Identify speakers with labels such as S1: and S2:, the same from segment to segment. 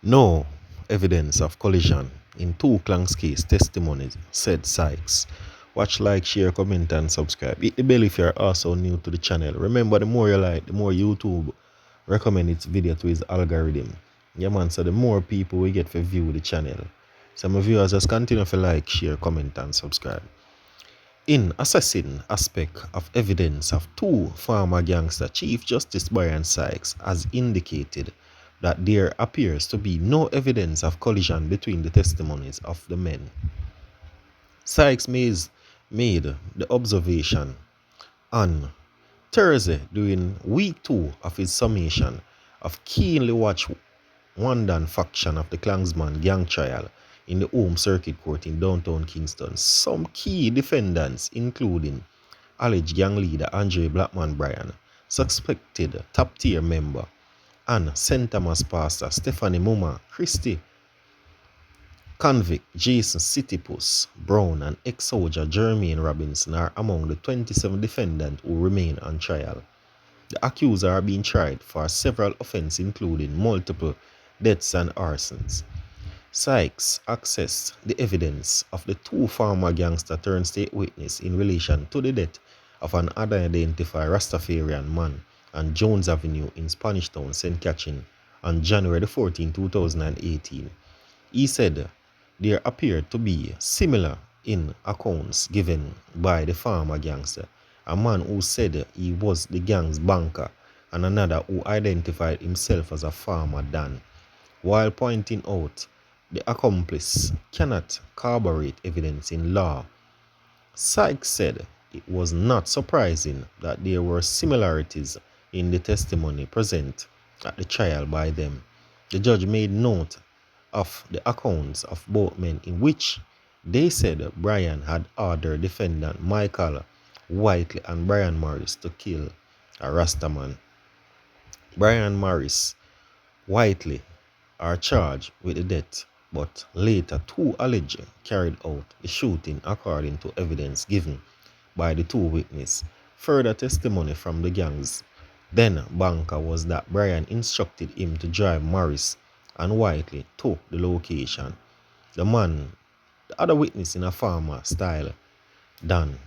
S1: No evidence of collision in two Clangz case testimonies, said Sykes. Watch, like, share, comment, and subscribe. Hit the bell if you're also new to the channel. Remember, the more you like, the more YouTube recommend its video to its algorithm. Yeah, man, so the more people we get to view the channel. So my viewers, just continue to like, share, comment, and subscribe. In assessing aspect of evidence of two former gangster, Chief Justice Brian Sykes has indicated that there appears to be no evidence of collision between the testimonies of the men. Sykes made the observation on Thursday during week 2 of his summation of keenly watched Wandan faction of the Klangsman gang trial in the Home Circuit Court in downtown Kingston. Some key defendants, including alleged gang leader Andre Blackman Bryan, suspected top-tier member and St. Thomas pastor Stephanie Muma Christie, convict Jason Citypus Brown, and ex-soldier Jermaine Robinson are among the 27 defendants who remain on trial. The accused are being tried for several offenses including multiple deaths and arsons. Sykes accessed the evidence of the two former gangster turned state witness in relation to the death of an unidentified Rastafarian man on Jones Avenue in Spanish Town, St. Catherine on January 14, 2018. He said there appeared to be similar in accounts given by the former gangster, a man who said he was the gang's banker and another who identified himself as a farmer Dan, while pointing out the accomplice cannot corroborate evidence in law. Sykes said it was not surprising that there were similarities in the testimony present at the trial by them. The judge made note of the accounts of both men in which they said Brian had ordered defendant Michael Whiteley and Brian Morris to kill a Rastaman. Brian Morris Whiteley are charged with the death, but later two allegedly carried out the shooting according to evidence given by the two witnesses. Further testimony from the gangs then banker was that Brian instructed him to drive Morris and Whiteley to the location. The other witness in a farmer style, Dan,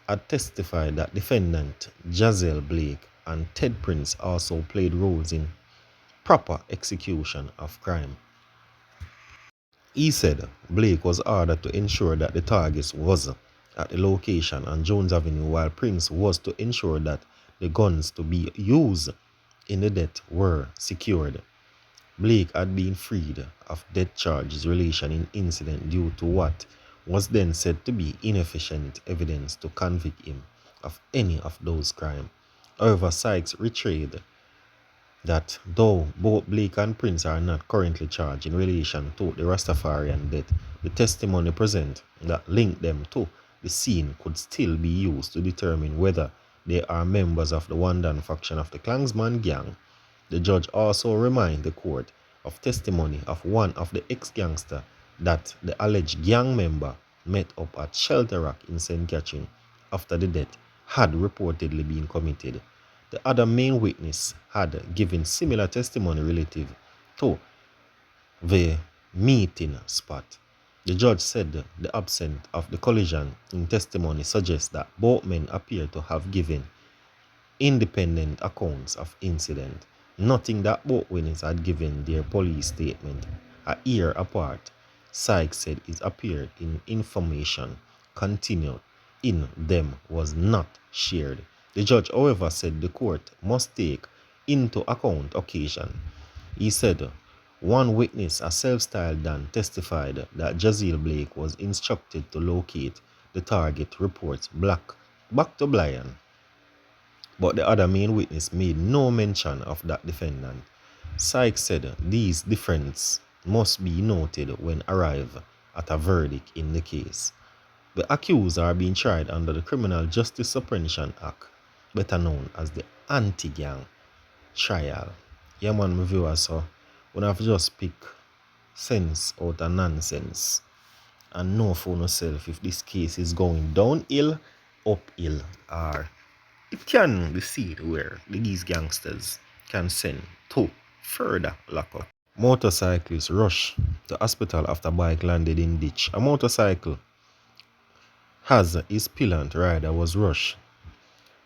S1: had testified that defendant Jazelle Blake and Ted Prince also played roles in proper execution of crime. He said Blake was ordered to ensure that the target was at the location on Jones Avenue, while Prince was to ensure that the guns to be used in the death were secured. Blake had been freed of death charges relation in incident due to what was then said to be inefficient evidence to convict him of any of those crimes. However, Sykes reiterated that though both Blake and Prince are not currently charged in relation to the Rastafarian death, the testimony present that linked them to the scene could still be used to determine whether they are members of the Wandan faction of the Klangsman gang. The judge also reminded the court of testimony of one of the ex-gangsters that the alleged gang member met up at Shelter Rock in St. Catherine after the death had reportedly been committed. The other main witness had given similar testimony relative to the meeting spot. The judge said the absence of the collision in testimony suggests that both men appear to have given independent accounts of incident, noting that both witnesses had given their police statement a year apart. Sykes said it appeared in information continued in them was not shared. The judge, however, said the court must take into account occasion. He said one witness, a self-styled Dan, testified that Jazelle Blake was instructed to locate the target, reports back to Brian, but the other main witness made no mention of that defendant. Sykes said these differences must be noted when arrive at a verdict in the case. The accused are being tried under the Criminal Justice Suppression Act, better known as the Anti-Gang Trial. Yeah, man, my viewers, so we have just pick sense out of nonsense and know for yourself if this case is going downhill, uphill, or it can be seen where these gangsters can send to further lockup. Motorcyclist rush to hospital after bike landed in ditch. A motorcycle has his pillant rider was rushed.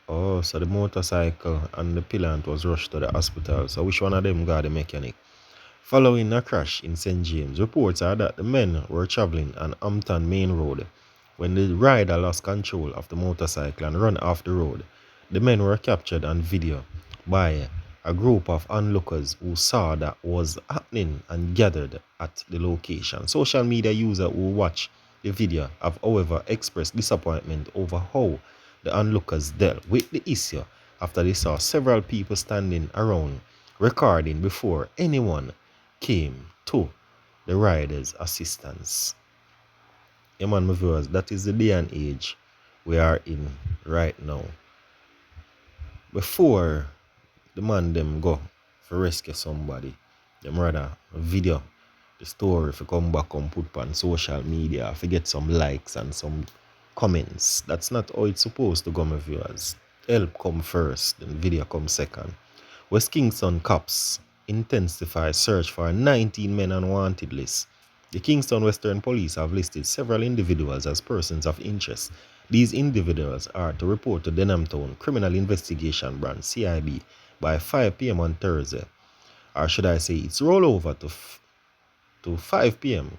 S1: Oh, so the motorcycle and the pillant was rushed to the hospital. So which one of them got the mechanic? Following a crash in St. James, reports are that the men were traveling on Hampton Main Road when the rider lost control of the motorcycle and ran off the road. The men were captured on video by a group of onlookers who saw that was happening and gathered at the location. Social media users who watched the video have, however, expressed disappointment over how the onlookers dealt with the issue after they saw several people standing around recording before anyone came to the rider's assistance. Yeah, man, my viewers, that is the day and age we are in right now. Before the man them go for rescue somebody, them rather video the story if you come back and put on social media if you get some likes and some comments. That's not how it's supposed to go, my viewers. Help come first, then video come second. West Kingston cops intensify search for a 19 men on wanted list. The Kingston Western Police have listed several individuals as persons of interest. These individuals are to report to Denham Town Criminal Investigation Branch (CIB) by 5 p.m. on Thursday, or should I say it's rollover to 5 p.m.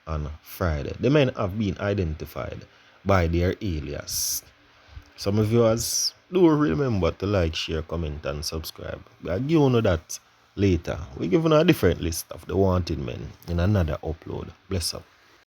S1: on Friday. The men have been identified by their alias. Some of viewers, do remember to like, share, comment, and subscribe. I'll give you that later. We're giving a different list of the wanted men in another upload. Bless up.